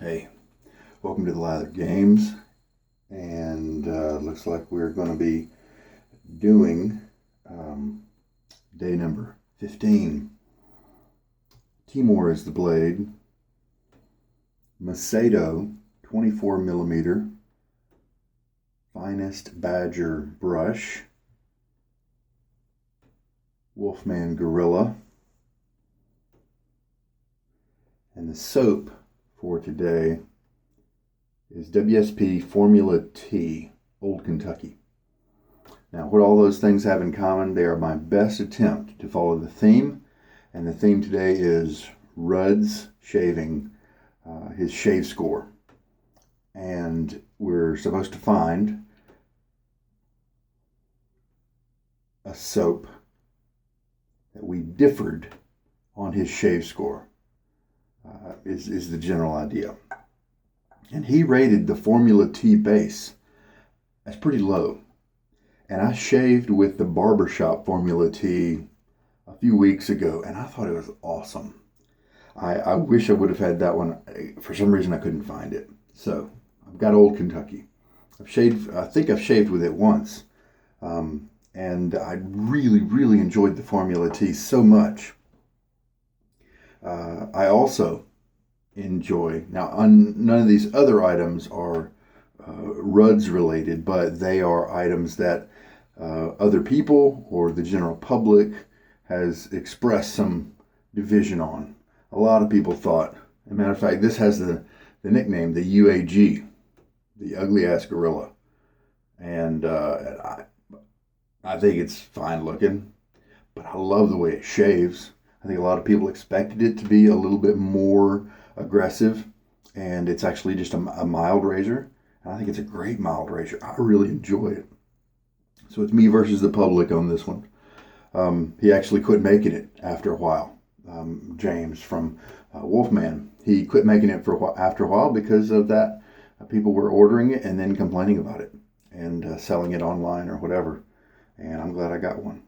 Hey, welcome to the Lather Games, and looks like we're going to be doing day number 15. Timor is the blade, Maseto 24 millimeter Finest Badger brush, Wolfman Guerilla, and the soap for today is WSP Formula T, Old Kentucky. Now, what all those things have in common, they are my best attempt to follow the theme, and the theme today is Rudd's shaving his Shavescore. And we're supposed to find a soap that we differed on his Shavescore. Is the general idea. And he rated the Formula T base as pretty low. And I shaved with the barbershop Formula T a few weeks ago, and I thought it was awesome. I wish I would have had that one. For some reason, I couldn't find it. So I've got Old Kentucky. I think I've shaved with it once. And I really enjoyed the Formula T so much. I also enjoy, now none of these other items are Rudd's related, but they are items that other people or the general public has expressed some division on. A lot of people thought, as a matter of fact, this has the nickname, the UAG, the ugly ass gorilla. And I think it's fine looking, but I love the way it shaves. I think a lot of people expected it to be a little bit more aggressive, and it's actually just a mild razor. And I think it's a great mild razor. I really enjoy it. So it's me versus the public on this one. He actually quit making it after a while. James from Wolfman, he quit making it after a while because of that. People were ordering it and then complaining about it and selling it online or whatever. And I'm glad I got one.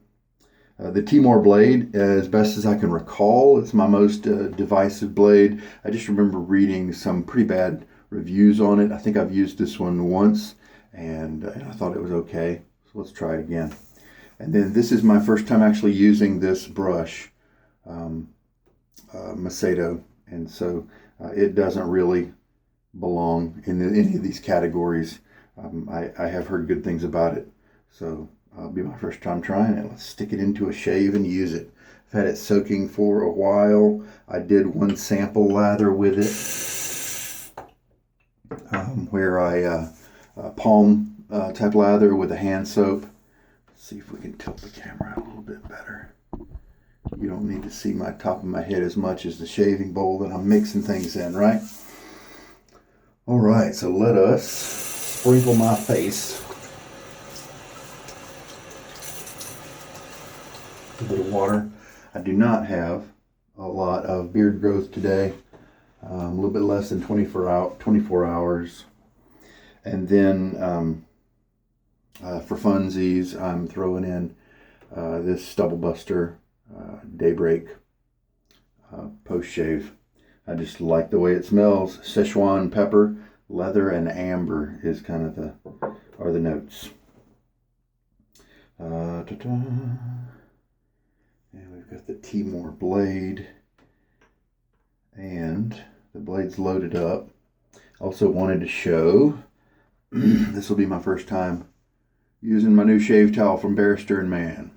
The Timor blade, as best as I can recall, it's my most divisive blade. I just remember reading some pretty bad reviews on it. I think I've used this one once, and I thought it was okay. So let's try it again. And then this is my first time actually using this brush, Maseto, and so it doesn't really belong in any of these categories. I have heard good things about it, so it'll be my first time trying it. Let's stick it into a shave and use it. I've had it soaking for a while. I did one sample lather with it, where I palm type lather with a hand soap. Let's see if we can tilt the camera out a little bit better. You don't need to see my top of my head as much as the shaving bowl that I'm mixing things in, right? All right, so let us sprinkle my face. A bit of water. I do not have a lot of beard growth today. A little bit less than 24 hours. And then for funsies, I'm throwing in this Stubble Buster Daybreak post shave. I just like the way it smells. Szechuan pepper, leather, and amber is kind of the notes. And we've got the Timor blade, and the blade's loaded up. Also wanted to show, this will be my first time using my new shave towel from Barrister and Man.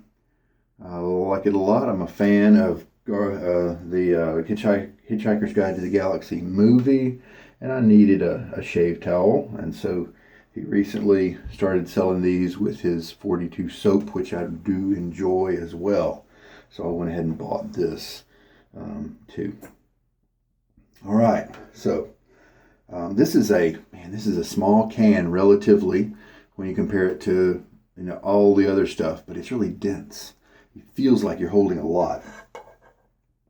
I like it a lot. I'm a fan of the Hitchhiker's Guide to the Galaxy movie, and I needed a shave towel, and so he recently started selling these with his 42 soap, which I do enjoy as well. So I went ahead and bought this too. All right, so this is a small can relatively when you compare it to all the other stuff, but it's really dense. It feels like you're holding a lot,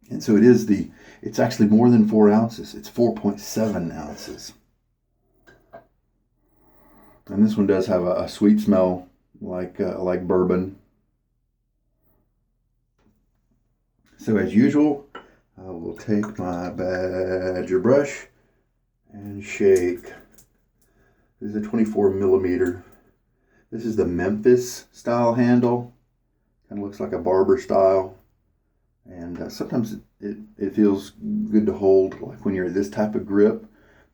and so it's actually more than 4 ounces. It's 4.7 ounces, and this one does have a sweet smell like bourbon. So as usual, I will take my badger brush and shake. This is a 24 millimeter. This is the Memphis style handle. Kind of looks like a barber style. And sometimes it feels good to hold, like when you're at this type of grip.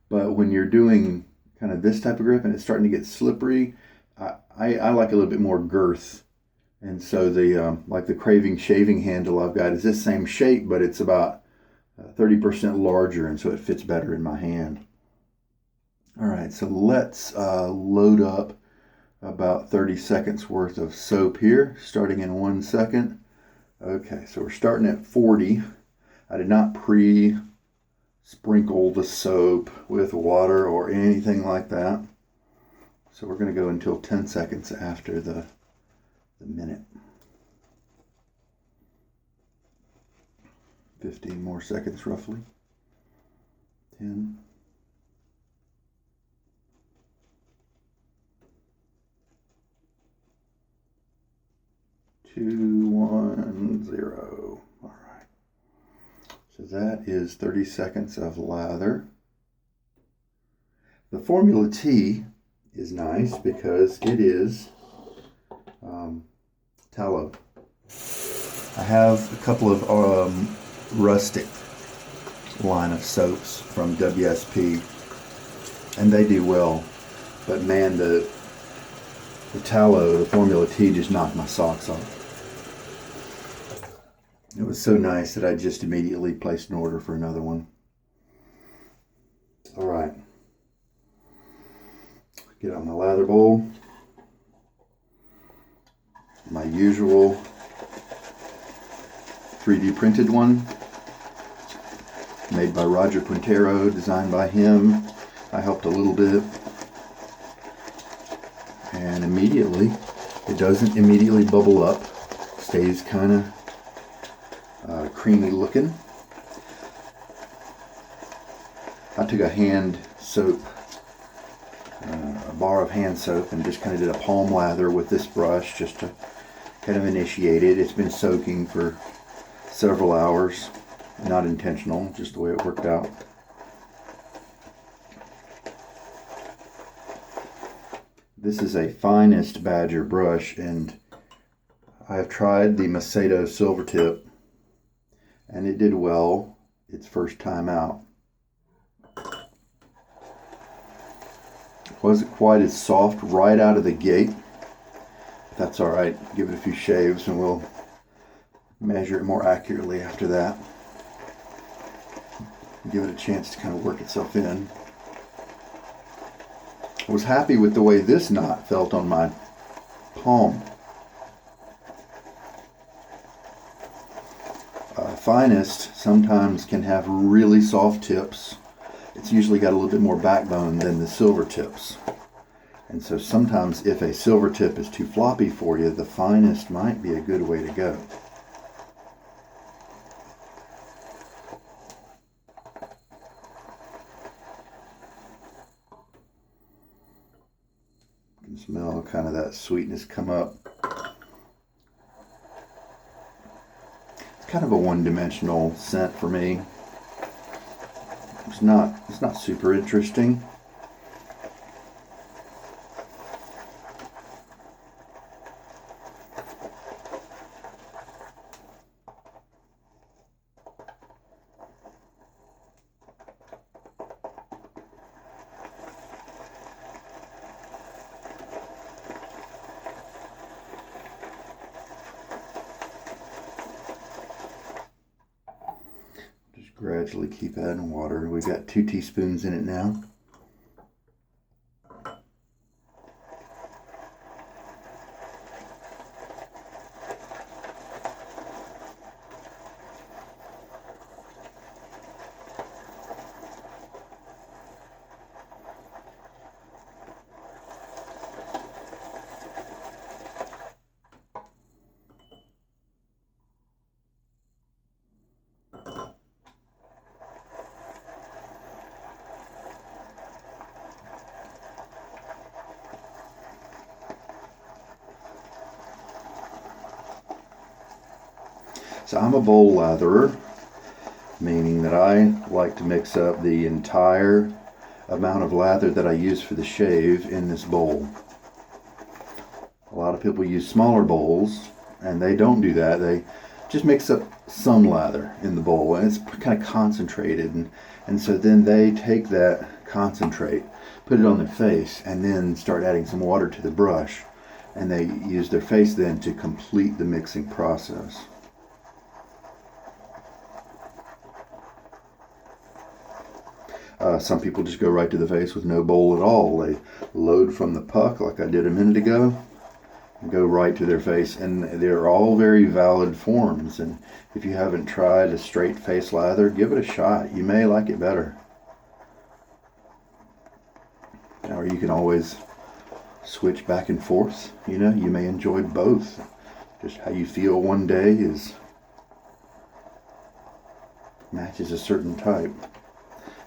But when you're doing kind of this type of grip and it's starting to get slippery, I like a little bit more girth. And so the like the Craving shaving handle I've got is this same shape, but it's about 30% larger, and so it fits better in my hand. All right, so let's load up about 30 seconds worth of soap here, starting in 1 second. Okay, so we're starting at 40. I did not sprinkle the soap with water or anything like that. So we're going to go until 10 seconds after the minute. 15 more seconds roughly. 10. 2, 1, 0. All right. So that is 30 seconds of lather. The Formula T is nice because it is tallow. I have a couple of rustic line of soaps from WSP, and they do well. But man, the tallow, the Formula T, just knocked my socks off. It was so nice that I just immediately placed an order for another one. All right. Get on my lather bowl. My usual 3D printed one, made by Roger Quintero, designed by him. I helped a little bit. And immediately, it doesn't immediately bubble up. Stays kind of creamy looking. I took a hand soap, a bar of hand soap, and just kind of did a palm lather with this brush just to kind of initiate it. It's been soaking for several hours. Not intentional, just the way it worked out. This is a Finest Badger brush, and I have tried the Maseto Silver Tip, and it did well its first time out. It wasn't quite as soft right out of the gate. That's all right. Give it a few shaves and we'll measure it more accurately after that. Give it a chance to kind of work itself in. I was happy with the way this knot felt on my palm. Finest sometimes can have really soft tips. It's usually got a little bit more backbone than the silver tips. And so sometimes if a silver tip is too floppy for you, the Finest might be a good way to go. You can smell kind of that sweetness come up. It's kind of a one-dimensional scent for me. It's not super interesting. Gradually keep adding water. We've got 2 teaspoons in it now. So I'm a bowl latherer, meaning that I like to mix up the entire amount of lather that I use for the shave in this bowl. A lot of people use smaller bowls, and they don't do that. They just mix up some lather in the bowl, and it's kind of concentrated, and so then they take that concentrate, put it on their face, and then start adding some water to the brush, and they use their face then to complete the mixing process. Some people just go right to the face with no bowl at all. They load from the puck like I did a minute ago, and go right to their face, and they're all very valid forms. And if you haven't tried a straight face lather, give it a shot. You may like it better. Or you can always switch back and forth. You know, you may enjoy both. Just how you feel one day matches a certain type.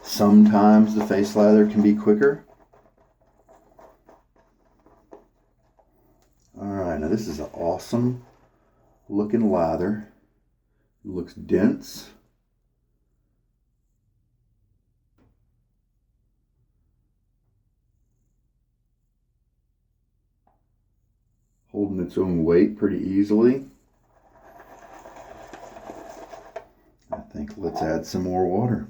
Sometimes the face lather can be quicker. Alright, now this is an awesome looking lather. It looks dense. Holding its own weight pretty easily. I think let's add some more water.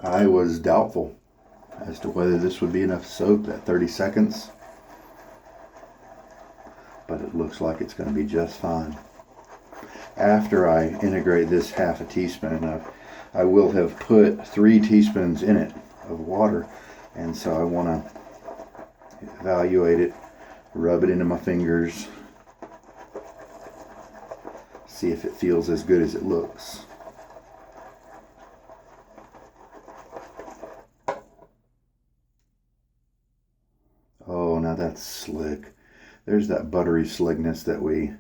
I was doubtful as to whether this would be enough soap at 30 seconds, but it looks like it's going to be just fine. After I integrate this half a teaspoon, I will have put 3 teaspoons in it of water, and so I want to evaluate it, rub it into my fingers, see if it feels as good as it looks. Oh, now that's slick. There's that buttery slickness that we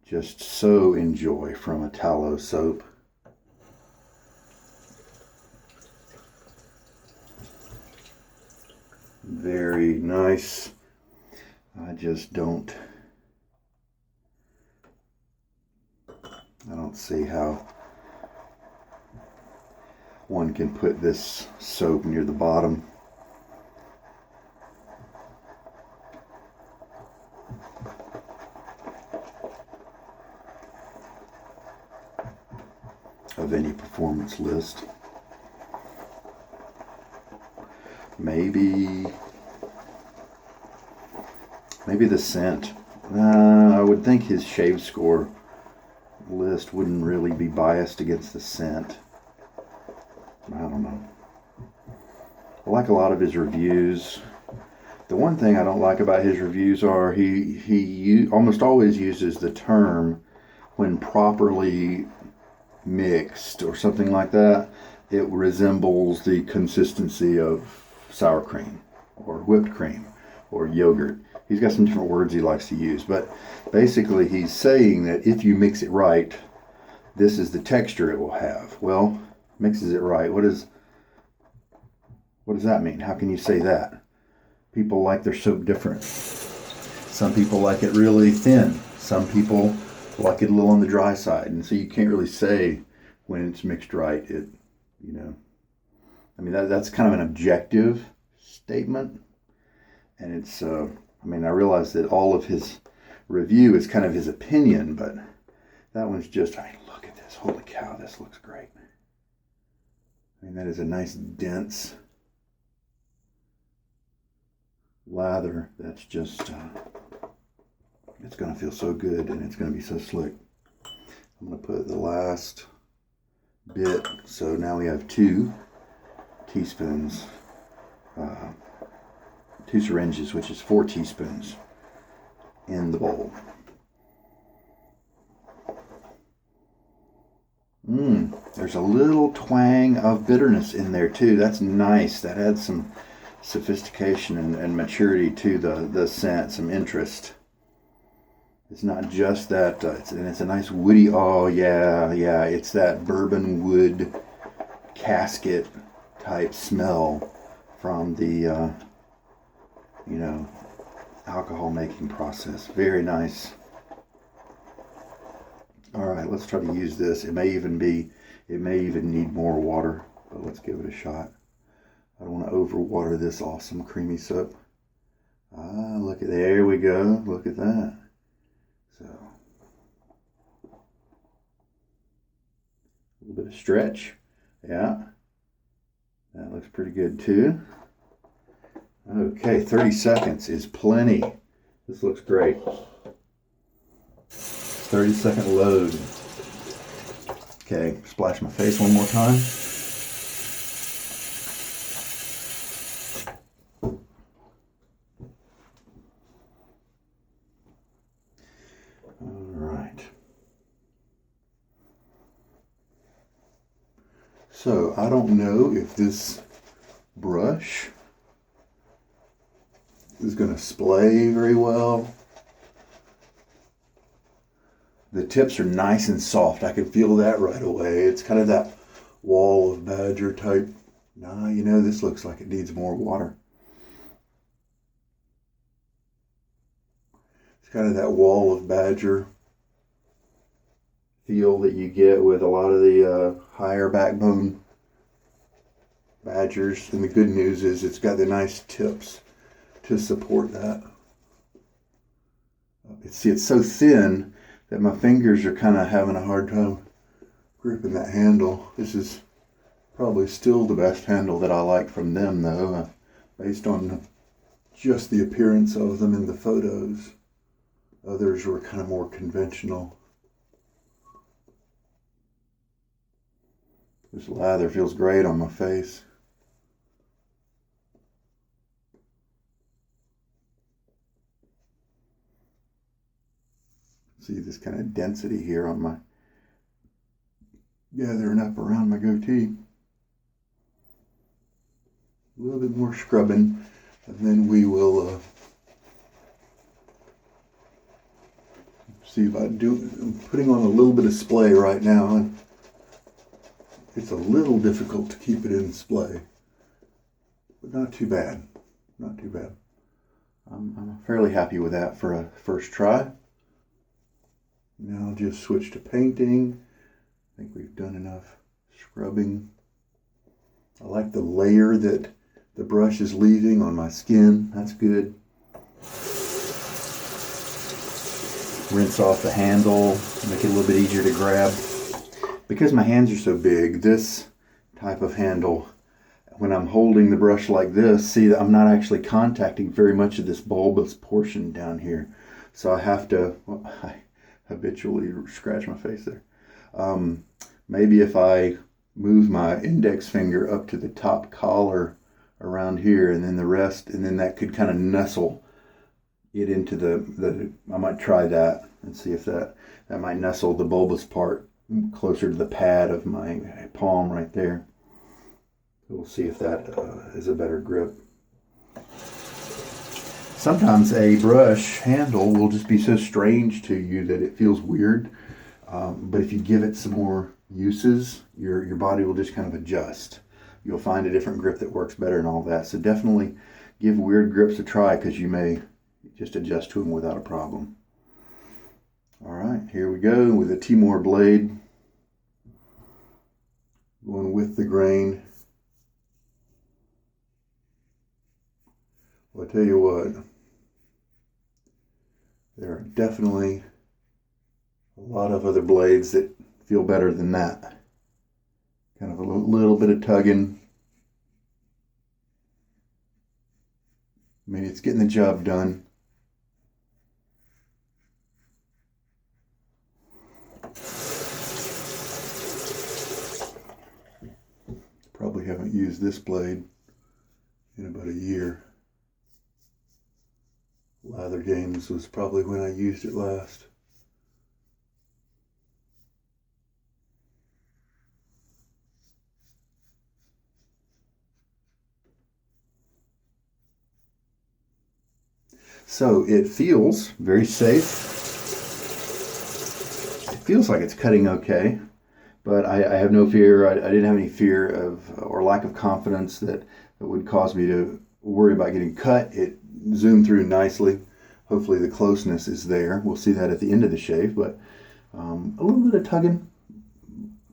just so enjoy from a tallow soap. Very nice. I don't see how one can put this soap near the bottom. Of any performance list. Maybe the scent. I would think his Shavescore list wouldn't really be biased against the scent. I don't know. I like a lot of his reviews. The one thing I don't like about his reviews are he almost always uses the term, when properly mixed or something like that, it resembles the consistency of sour cream or whipped cream or yogurt. He's got some different words he likes to use, but basically he's saying that if you mix it right, this is the texture it will have. Well, mixes it right. What does that mean? How can you say that? People like their soap different. Some people like it really thin. Some people like it a little on the dry side, and so you can't really say when it's mixed right. That's kind of an objective statement, and it's I realize that all of his review is kind of his opinion, but that one's just, look at this, holy cow, this looks great. That is a nice dense lather that's just it's going to feel so good, and it's going to be so slick. I'm going to put the last bit. So now we have 2 teaspoons, 2 syringes, which is 4 teaspoons in the bowl. There's a little twang of bitterness in there too. That's nice. That adds some sophistication and maturity to the scent, some interest. It's not just that, it's a nice woody, it's that bourbon wood casket type smell from the, alcohol making process. Very nice. All right, let's try to use this. It may even be It may even need more water, but let's give it a shot. I don't want to overwater this awesome creamy soap. Look at, there we go. Look at that. So, a little bit of stretch. Yeah. That looks pretty good too. Okay, 30 seconds is plenty. This looks great. 30-second load. Okay, splash my face one more time. All right. So I don't know if this brush is going to splay very well. The tips are nice and soft. I can feel that right away. It's kind of that wall of badger type. Nah, you know, this looks like it needs more water. It's kind of that wall of badger feel that you get with a lot of the higher backbone badgers. And the good news is it's got the nice tips to support that. See, it's so thin that my fingers are kind of having a hard time gripping that handle. This is probably still the best handle that I like from them, though, based on just the appearance of them in the photos. Others were kind of more conventional. This lather feels great on my face. See this kind of density here on my, gathering up around my goatee. A little bit more scrubbing, and then we will see if I do. I'm putting on a little bit of splay right now, and it's a little difficult to keep it in splay, but not too bad. Not too bad. I'm fairly happy with that for a first try. Now I'll just switch to painting. I think we've done enough scrubbing. I like the layer that the brush is leaving on my skin. That's good. Rinse off the handle, make it a little bit easier to grab. Because my hands are so big, this type of handle, when I'm holding the brush like this, see that I'm not actually contacting very much of this bulbous portion down here. So I have to, well, I habitually scratch my face there. Maybe if I move my index finger up to the top collar around here, and then the rest, and then that could kind of nestle it into the I might try that and see if that might nestle the bulbous part closer to the pad of my palm right there. We'll see if that is a better grip. Sometimes a brush handle will just be so strange to you that it feels weird. But if you give it some more uses, your body will just kind of adjust. You'll find a different grip that works better and all that. So definitely give weird grips a try, because you may just adjust to them without a problem. All right, here we go with a Timor blade. Going with the grain. Well, I tell you what, there are definitely a lot of other blades that feel better than that. Kind of a little bit of tugging. I mean, it's getting the job done. Probably haven't used this blade in about a year. Lather Games was probably when I used it last. So it feels very safe. It feels like it's cutting okay, but I have no fear. I didn't have any fear of or lack of confidence that it would cause me to worry about getting cut. It zoomed through nicely. Hopefully the closeness is there. We'll see that at the end of the shave, but a little bit of tugging,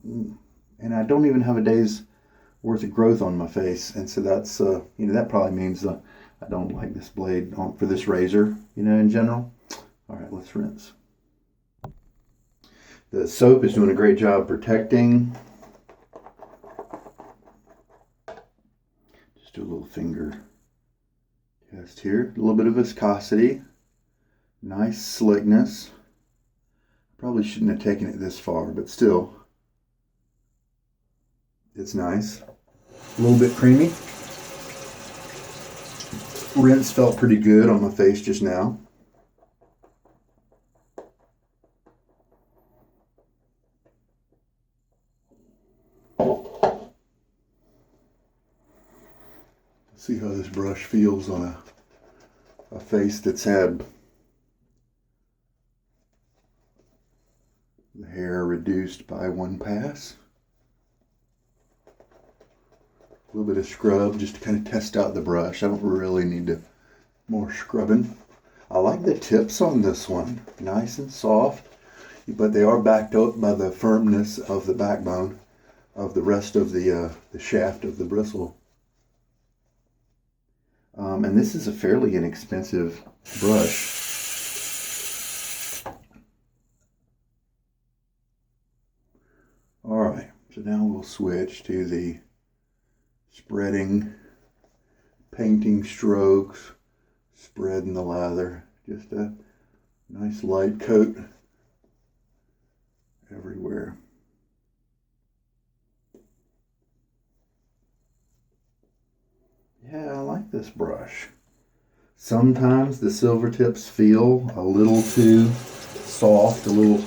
and and I don't even have a day's worth of growth on my face, and so that's that probably means I don't like this blade for this razor, in general. All right, let's rinse. The soap is doing a great job protecting. Just do a little finger test here. A little bit of viscosity, nice slickness. Probably shouldn't have taken it this far, but still, it's nice. A little bit creamy. Rinse felt pretty good on my face just now. See how this brush feels on a face that's had the hair reduced by one pass. A little bit of scrub just to kind of test out the brush. I don't really need more scrubbing. I like the tips on this one. Nice and soft, but they are backed up by the firmness of the backbone of the rest of the shaft of the bristle. And this is a fairly inexpensive brush. All right, so now we'll switch to the spreading, painting strokes, spreading the lather. Just a nice light coat everywhere. Yeah, I like this brush. Sometimes the silver tips feel a little too soft, a little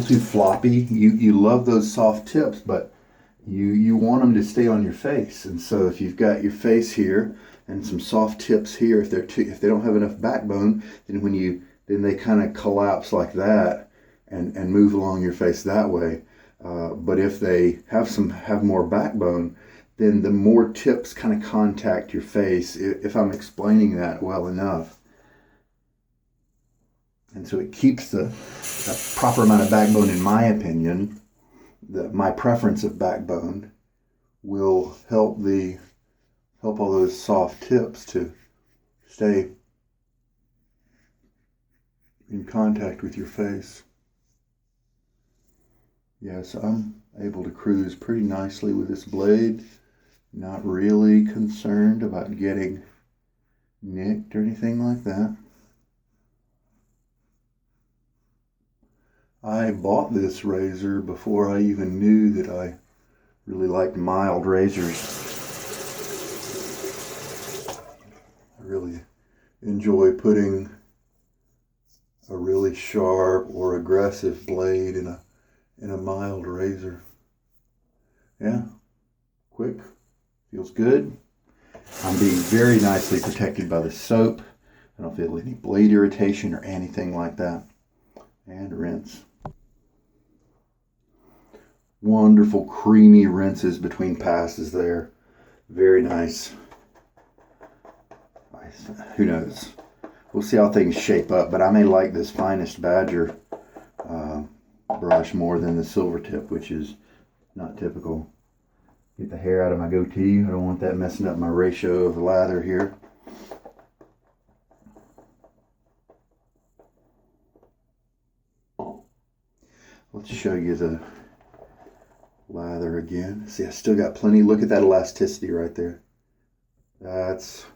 too floppy. You love those soft tips, but you want them to stay on your face. And so if you've got your face here and some soft tips here, if they don't have enough backbone, then they kind of collapse like that and move along your face that way. But if they have more backbone, then the more tips kind of contact your face, if I'm explaining that well enough. And so it keeps the proper amount of backbone, in my opinion. My preference of backbone will help all those soft tips to stay in contact with your face. Yes, I'm able to cruise pretty nicely with this blade. Not really concerned about getting nicked or anything like that. I bought this razor before I even knew that I really liked mild razors. I really enjoy putting a really sharp or aggressive blade in a mild razor. Yeah, quick, feels good. I'm being very nicely protected by the soap. I don't feel any blade irritation or anything like that. And rinse. Wonderful creamy rinses between passes there. Very nice. Who knows? We'll see how things shape up, but I may like this Finest Badger brush more than the silver tip, which is not typical. Get the hair out of my goatee. I don't want that messing up my ratio of lather here. Let's show you the lather again. See, I still got plenty. Look at that elasticity right there. That's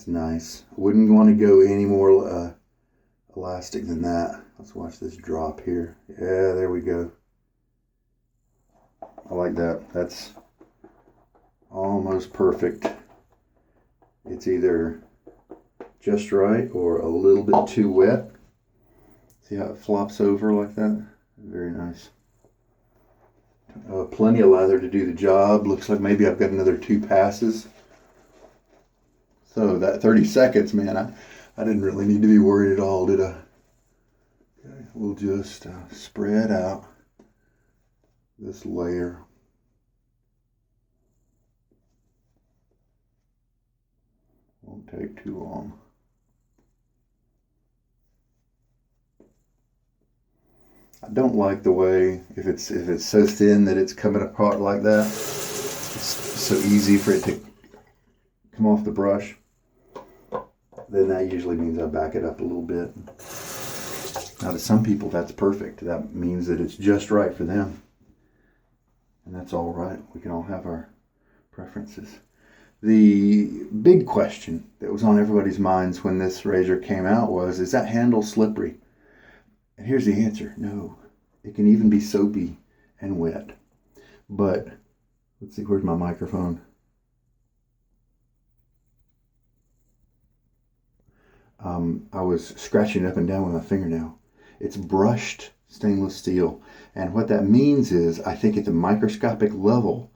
nice. Wouldn't want to go any more elastic than that. Let's watch this drop here. Yeah, there we go. I like that. That's almost perfect. It's either just right or a little bit too wet. See how it flops over like that? Very nice. Plenty of lather to do the job. Looks like maybe I've got another 2 passes. So that 30 seconds, man, I didn't really need to be worried at all, did I? Okay, we'll just spread out this layer. Won't take too long. I don't like the way, if it's so thin that it's coming apart like that, it's so easy for it to come off the brush, then that usually means I back it up a little bit. Now to some people that's perfect. That means that it's just right for them. And that's all right. We can all have our preferences. The big question that was on everybody's minds when this razor came out was, is that handle slippery? And here's the answer. No. It can even be soapy and wet. But, let's see, where's my microphone? I was scratching it up and down with my fingernail. It's brushed stainless steel. And what that means is, I think at the microscopic level,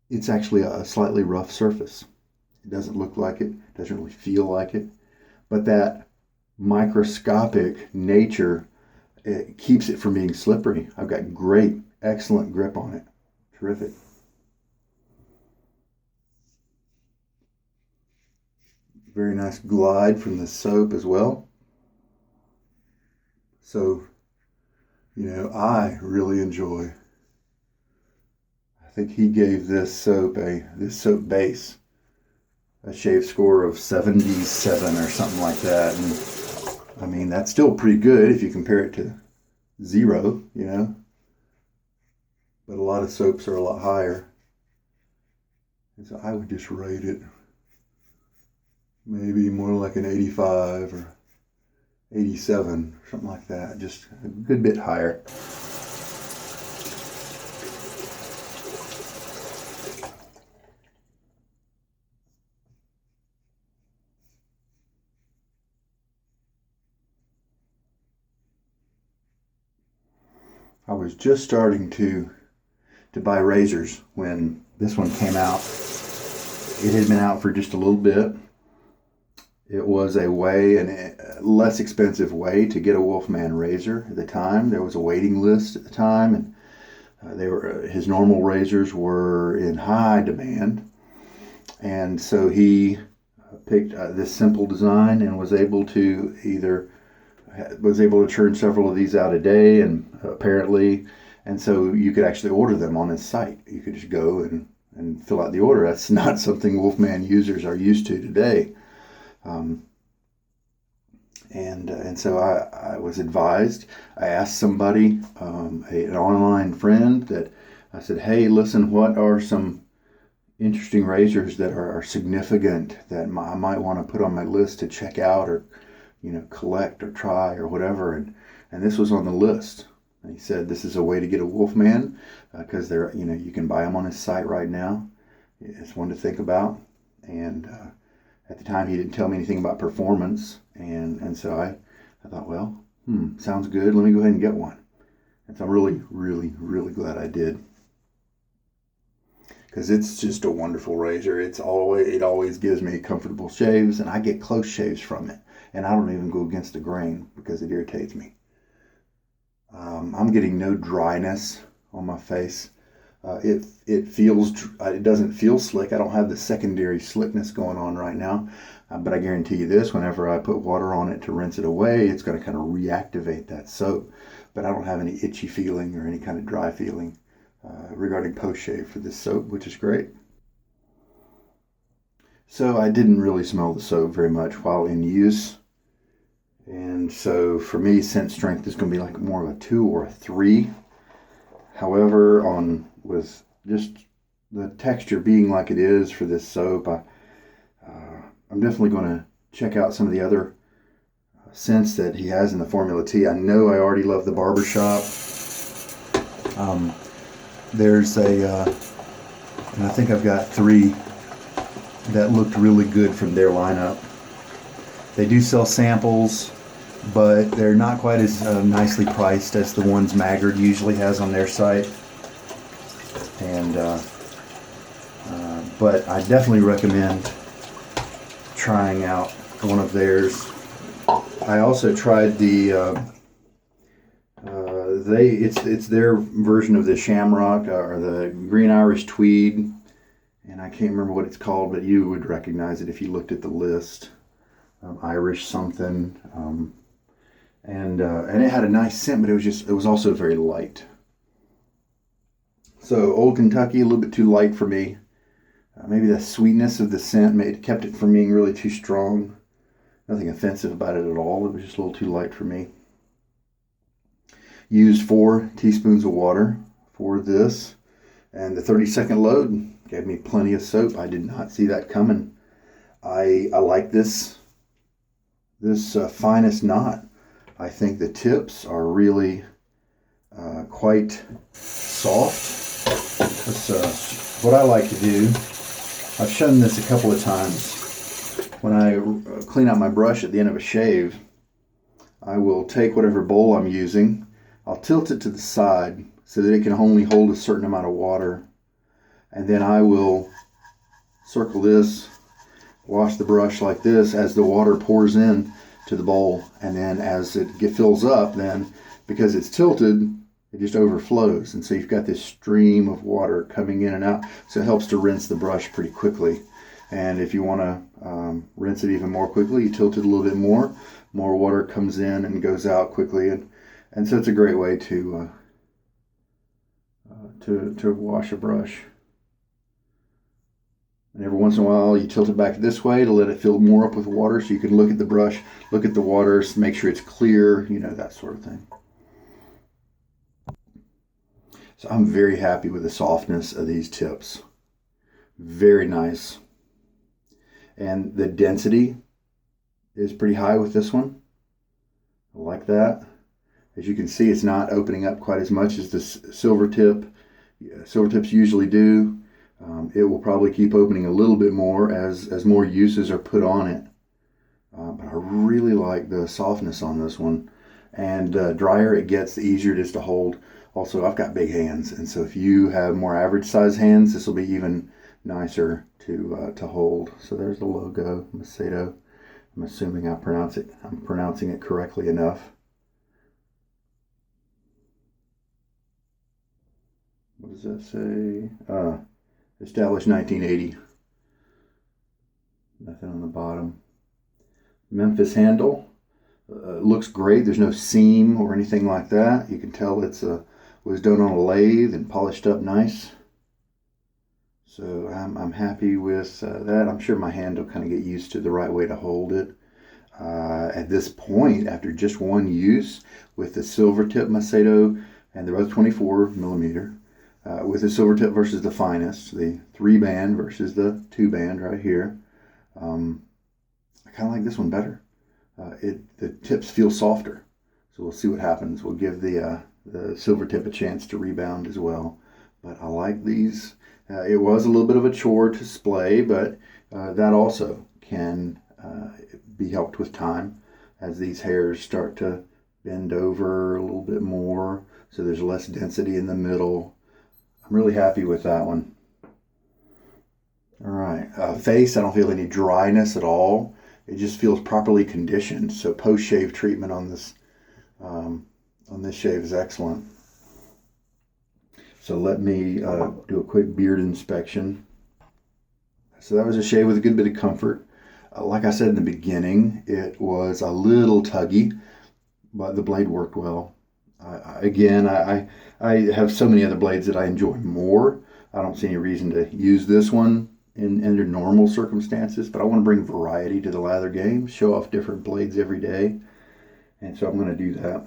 it's actually a slightly rough surface. It doesn't look like it, doesn't really feel like it. But that microscopic nature, it keeps it from being slippery. I've got great, excellent grip on it. Terrific. Very nice glide from the soap as well. So, I really enjoy. I think he gave this soap base a Shavescore of 77 or something like that. And I mean, that's still pretty good if you compare it to 0, But a lot of soaps are a lot higher. And so I would just rate it maybe more like an 85 or 87, something like that. Just a good bit higher. I was just starting to buy razors when this one came out. It had been out for just a little bit. It was a less expensive way to get a Wolfman razor at the time. There was a waiting list at the time, and his normal razors were in high demand. And so he picked this simple design and was able to churn several of these out a day, and apparently, and so you could actually order them on his site. You could just go and fill out the order. That's not something Wolfman users are used to today. And so I was advised. I asked somebody, an online friend, that I said, hey, listen, what are some interesting razors that are significant that I might want to put on my list to check out or collect or try or whatever, and this was on the list. And he said this is a way to get a Wolfman because they're you can buy them on his site right now. It's one to think about. And at the time he didn't tell me anything about performance, and so I thought, well, sounds good. Let me go ahead and get one. And so I'm really, really, really glad I did, because it's just a wonderful razor. It always gives me comfortable shaves, and I get close shaves from it. And I don't even go against the grain because it irritates me. I'm getting no dryness on my face. It doesn't feel slick. I don't have the secondary slickness going on right now. But I guarantee you this, whenever I put water on it to rinse it away, it's going to kind of reactivate that soap. But I don't have any itchy feeling or any kind of dry feeling regarding post-shave for this soap, which is great. So I didn't really smell the soap very much while in use. And so for me, scent strength is going to be like more of a 2 or a 3. However, with just the texture being like it is for this soap, I'm definitely going to check out some of the other scents that he has in the Formula T. I know I already love the Barbershop. There's and I think I've got 3 that looked really good from their lineup. They do sell samples, but they're not quite as nicely priced as the ones Maggard usually has on their site. And but I definitely recommend trying out one of theirs. I also tried it's their version of the Shamrock or the Green Irish Tweed, and I can't remember what it's called, but you would recognize it if you looked at the list. Irish something, and it had a nice scent, but it was also very light. So Old Kentucky, a little bit too light for me. Maybe the sweetness of the scent kept it from being really too strong. Nothing offensive about it at all. It was just a little too light for me. Used 4 teaspoons of water for this, and the 30-second load gave me plenty of soap. I did not see that coming. I like this Finest knot. I think the tips are really quite soft. What I like to do, I've shown this a couple of times. When I clean out my brush at the end of a shave, I will take whatever bowl I'm using, I'll tilt it to the side so that it can only hold a certain amount of water, and then I will circle this, wash the brush like this as the water pours in to the bowl, and then as it fills up, then because it's tilted, it just overflows, and so you've got this stream of water coming in and out, so it helps to rinse the brush pretty quickly. And if you want to rinse it even more quickly, you tilt it a little bit more water comes in and goes out quickly, and so it's a great way to wash a brush. And every once in a while you tilt it back this way to let it fill more up with water, so you can look at the brush, look at the water, make sure it's clear, that sort of thing. So I'm very happy with the softness of these tips. Very nice. And the density is pretty high with this one. I like that. As you can see, it's not opening up quite as much as the silver tip. Silver tips usually do. It will probably keep opening a little bit more as more uses are put on it. But I really like the softness on this one. And drier it gets, the easier it is to hold. Also, I've got big hands, and so if you have more average size hands, this will be even nicer to hold. So there's the logo, Maseto. I'm assuming I'm pronouncing it correctly enough. What does that say? Established 1980. Nothing on the bottom. Memphis handle. Looks great. There's no seam or anything like that. You can tell it's was done on a lathe and polished up nice. So I'm happy with that. I'm sure my hand will kind of get used to the right way to hold it. At this point, after just one use with the silver tip Maseto, and they're both 24 millimeter, with the silver tip versus the Finest, the 3-band versus the 2-band right here, I kind of like this one better. The tips feel softer, so we'll see what happens. We'll give the silver tip a chance to rebound as well. But I like these. It was a little bit of a chore to splay, but that also can be helped with time as these hairs start to bend over a little bit more, so there's less density in the middle. I'm really happy with that one. All right, face, I don't feel any dryness at all. It just feels properly conditioned. So post-shave treatment on this shave is excellent. So let me do a quick beard inspection. So that was a shave with a good bit of comfort. Like I said in the beginning, it was a little tuggy, but the blade worked well. I have so many other blades that I enjoy more. I don't see any reason to use this one under normal circumstances, but I want to bring variety to the Lather Games, show off different blades every day, and so I'm going to do that.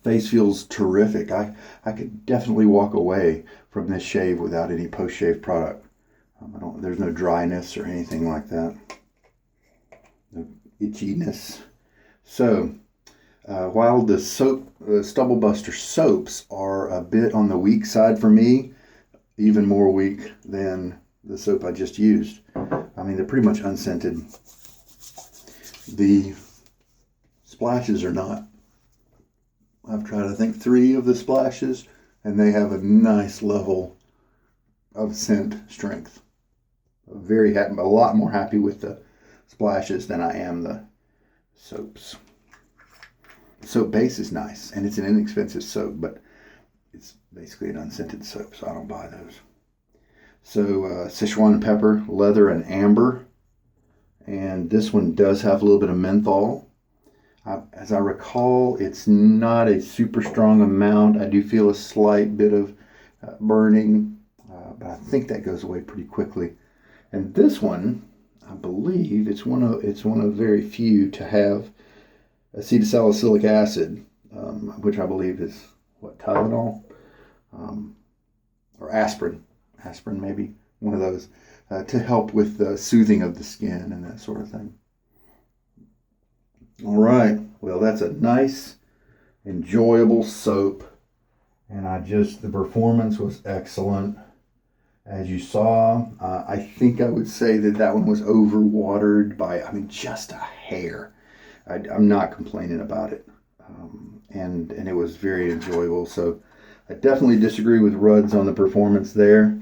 Face feels terrific. I could definitely walk away from this shave without any post-shave product. There's no dryness or anything like that. No itchiness. So, while the Stubble Buster soaps are a bit on the weak side for me, even more weak than the soap I just used. I mean, they're pretty much unscented. The splashes are not. I've tried, I think, 3 of the splashes, and they have a nice level of scent strength. Very happy, a lot more happy with the splashes than I am the soaps. The soap base is nice, and it's an inexpensive soap, but it's basically an unscented soap, so I don't buy those. So Sichuan pepper, leather, and amber. And this one does have a little bit of menthol. As I recall, it's not a super strong amount. I do feel a slight bit of burning, but I think that goes away pretty quickly. And this one, I believe, it's one of very few to have acetylsalicylic acid, which I believe is what, Tylenol, or aspirin maybe, one of those, to help with the soothing of the skin and that sort of thing. All right, well, that's a nice, enjoyable soap, and the performance was excellent. As you saw, I think I would say that one was overwatered by, just a hair. I'm not complaining about it, and it was very enjoyable. So I definitely disagree with Rudd's on the performance there,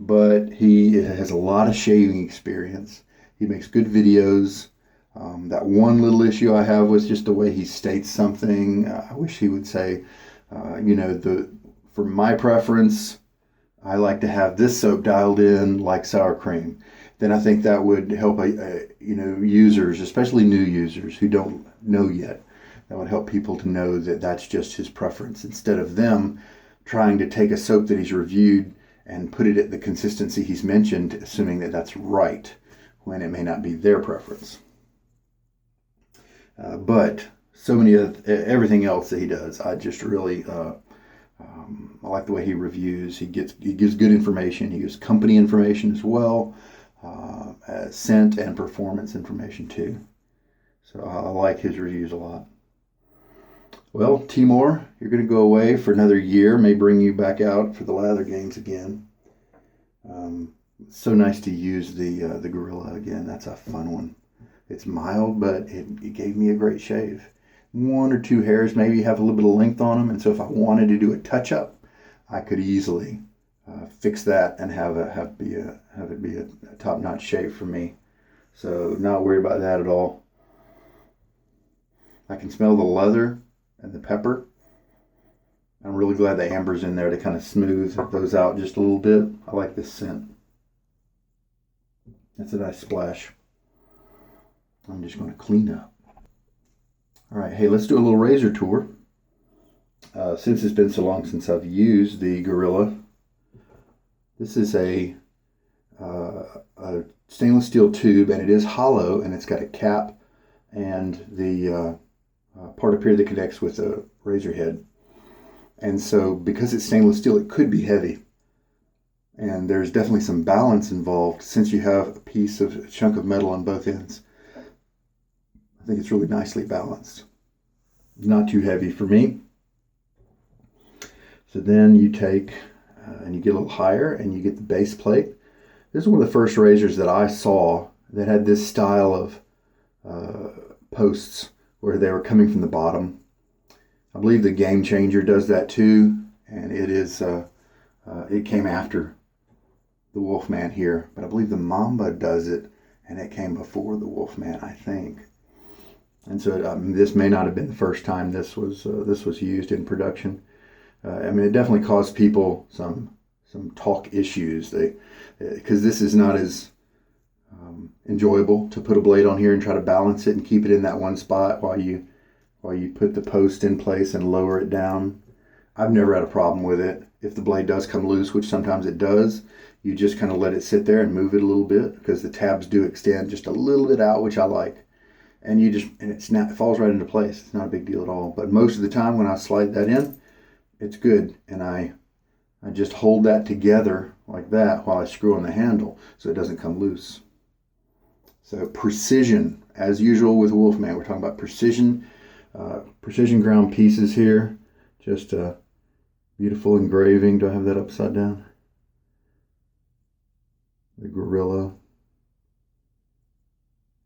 but he has a lot of shaving experience. He makes good videos. That one little issue I have was just the way he states something. I wish he would say, for my preference, I like to have this soap dialed in like sour cream. Then I think that would help, users, especially new users who don't know yet. That would help people to know that that's just his preference, instead of them trying to take a soap that he's reviewed and put it at the consistency he's mentioned, assuming that that's right, when it may not be their preference. But so many of everything else that he does, I just really I like the way he reviews. He gives good information. He gives company information as well, scent and performance information too. So I like his reviews a lot. Well, Timor, you're going to go away for another year. May bring you back out for the Lather Games again. So nice to use the Guerilla again. That's a fun one. It's mild, but it gave me a great shave. One or two hairs maybe have a little bit of length on them, and so if I wanted to do a touch-up, I could easily fix that and have it be a top-notch shave for me. So not worried about that at all. I can smell the leather and the pepper. I'm really glad the amber's in there to kind of smooth those out just a little bit. I like this scent. That's a nice splash. I'm just going to clean up. All right, hey, let's do a little razor tour. Since it's been so long since I've used the Guerilla, this is a stainless steel tube, and it is hollow, and it's got a cap and the part up here that connects with the razor head. And so because it's stainless steel, it could be heavy. And there's definitely some balance involved since you have a chunk of metal on both ends. I think it's really nicely balanced. Not too heavy for me. So then you take and you get a little higher and you get the base plate. This is one of the first razors that I saw that had this style of posts where they were coming from the bottom. I believe the Game Changer does that too, and it came after the Wolfman here, but I believe the Mamba does it, and it came before the Wolfman, I think. And so this may not have been the first time this was used in production. It definitely caused people some talk issues. Because this is not as enjoyable to put a blade on here and try to balance it and keep it in that one spot while you put the post in place and lower it down. I've never had a problem with it. If the blade does come loose, which sometimes it does, you just kind of let it sit there and move it a little bit, because the tabs do extend just a little bit out, which I like. And it falls right into place. It's not a big deal at all. But most of the time when I slide that in, it's good. And I just hold that together like that while I screw on the handle so it doesn't come loose. So precision, as usual with Wolfman, we're talking about precision ground pieces here. Just a beautiful engraving. Do I have that upside down? The Guerilla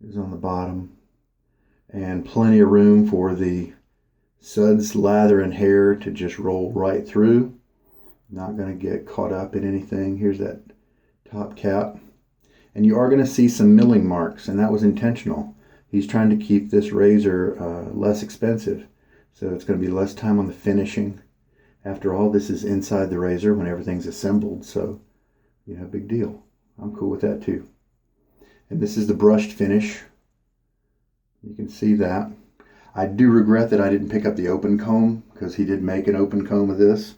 is on the bottom. And plenty of room for the suds, lather, and hair to just roll right through. Not going to get caught up in anything. Here's that top cap. And you are going to see some milling marks, and that was intentional. He's trying to keep this razor less expensive, so it's going to be less time on the finishing. After all, this is inside the razor when everything's assembled, so big deal. I'm cool with that too. And this is the brushed finish. You can see that. I do regret that I didn't pick up the open comb, because he did make an open comb of this.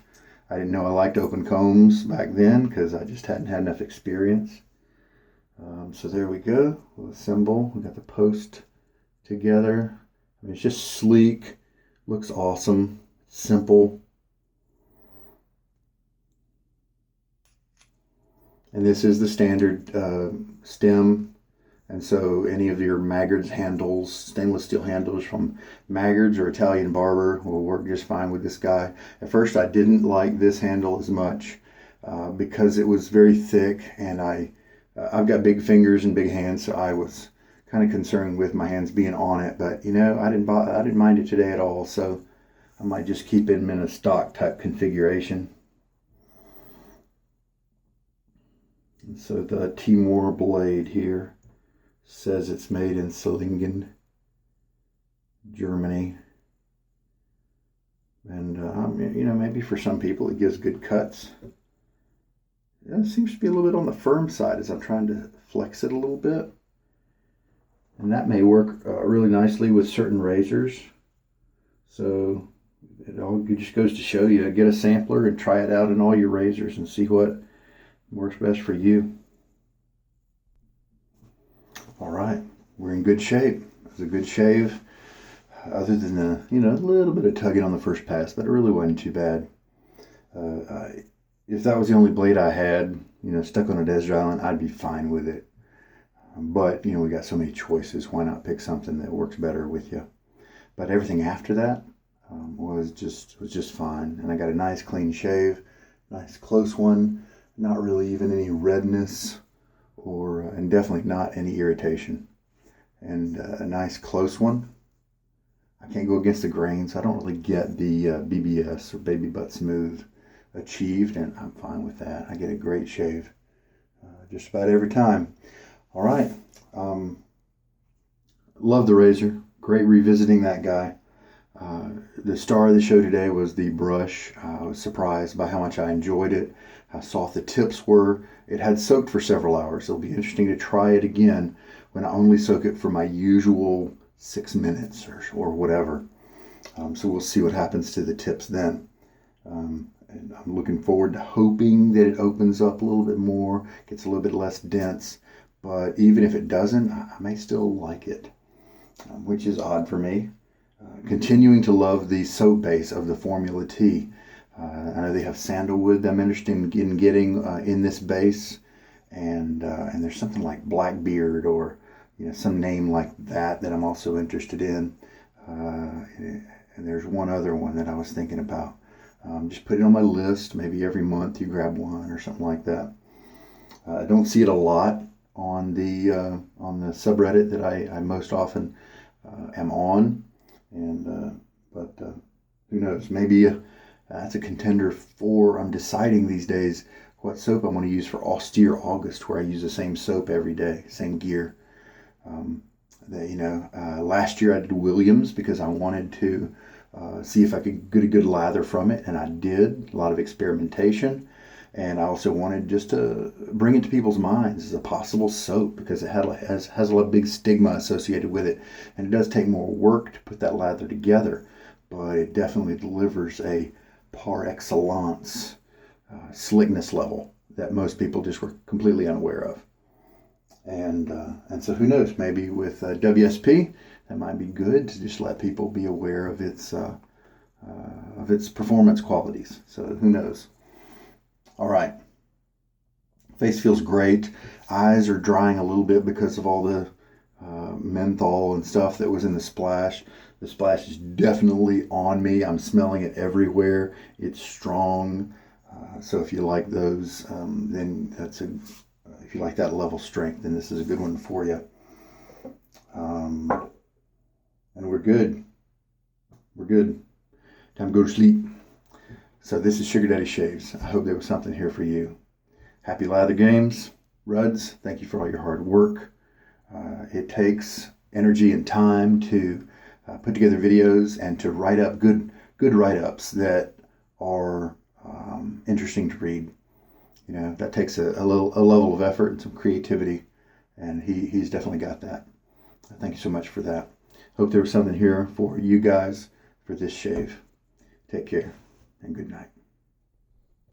I didn't know I liked open combs back then because I just hadn't had enough experience. So there we go. We'll assemble. We got the post together. I mean, it's just sleek. Looks awesome. Simple. And this is the standard stem. And so any of your Maggard's handles, stainless steel handles from Maggard's or Italian Barber will work just fine with this guy. At first I didn't like this handle as much because it was very thick, and I've got big fingers and big hands, so I was kind of concerned with my hands being on it. But you know, I didn't mind it today at all, so I might just keep them in a stock type configuration. And so the Timor blade here says it's made in Stirling, Germany. And, you know, maybe for some people it gives good cuts. It seems to be a little bit on the firm side as I'm trying to flex it a little bit. And that may work really nicely with certain razors. So it just goes to show you, get a sampler and try it out in all your razors and see what works best for you. All right, we're in good shape. It was a good shave, other than the, you know, a little bit of tugging on the first pass, but it really wasn't too bad. If that was the only blade I had, you know, stuck on a desert island, I'd be fine with it. But, you know, we got so many choices. Why not pick something that works better with you? But everything after that was just fine. And I got a nice clean shave, nice close one. Not really even any redness, and definitely not any irritation. And a nice close one. I can't go against the grain, so I don't really get the BBS or Baby Butt Smooth achieved, and I'm fine with that. I get a great shave just about every time. All right. Love the razor. Great revisiting that guy. The star of the show today was the brush. I was surprised by how much I enjoyed it, how soft the tips were. It had soaked for several hours. It'll be interesting to try it again when I only soak it for my usual 6 minutes or whatever. So we'll see what happens to the tips then. And I'm looking forward to hoping that it opens up a little bit more, gets a little bit less dense. But even if it doesn't, I may still like it, which is odd for me. Continuing to love the soap base of the Formula T. I know they have sandalwood that I'm interested in getting in this base, and there's something like Blackbeard or, you know, some name like that I'm also interested in. And there's one other one that I was thinking about. Just put it on my list. Maybe every month you grab one or something like that. I don't see it a lot on the subreddit that I most often am on, but who knows? Maybe that's a contender for. I'm deciding these days what soap I want to use for Austere August, where I use the same soap every day, same gear. Last year I did Williams because I wanted to see if I could get a good lather from it, and I did. A lot of experimentation. And I also wanted just to bring it to people's minds as a possible soap, because it has a lot of big stigma associated with it. And it does take more work to put that lather together, but it definitely delivers a par excellence slickness level that most people just were completely unaware of. And so who knows, maybe with WSP, that might be good to just let people be aware of its performance qualities. So who knows? All right. Face feels great. Eyes are drying a little bit because of all the menthol and stuff that was in the splash. The splash is definitely on me. I'm smelling it everywhere. It's strong. So if you like those, then if you like that level strength, then this is a good one for you. And we're good. We're good. Time to go to sleep. So this is Sugar Daddy Shaves. I hope there was something here for you. Happy Lather Games. Ruds, thank you for all your hard work. It takes energy and time to put together videos and to write up good write-ups that are interesting to read. You know, that takes a level of effort and some creativity, and he's definitely got that. Thank you so much for that. Hope there was something here for you guys for this shave. Take care and good night.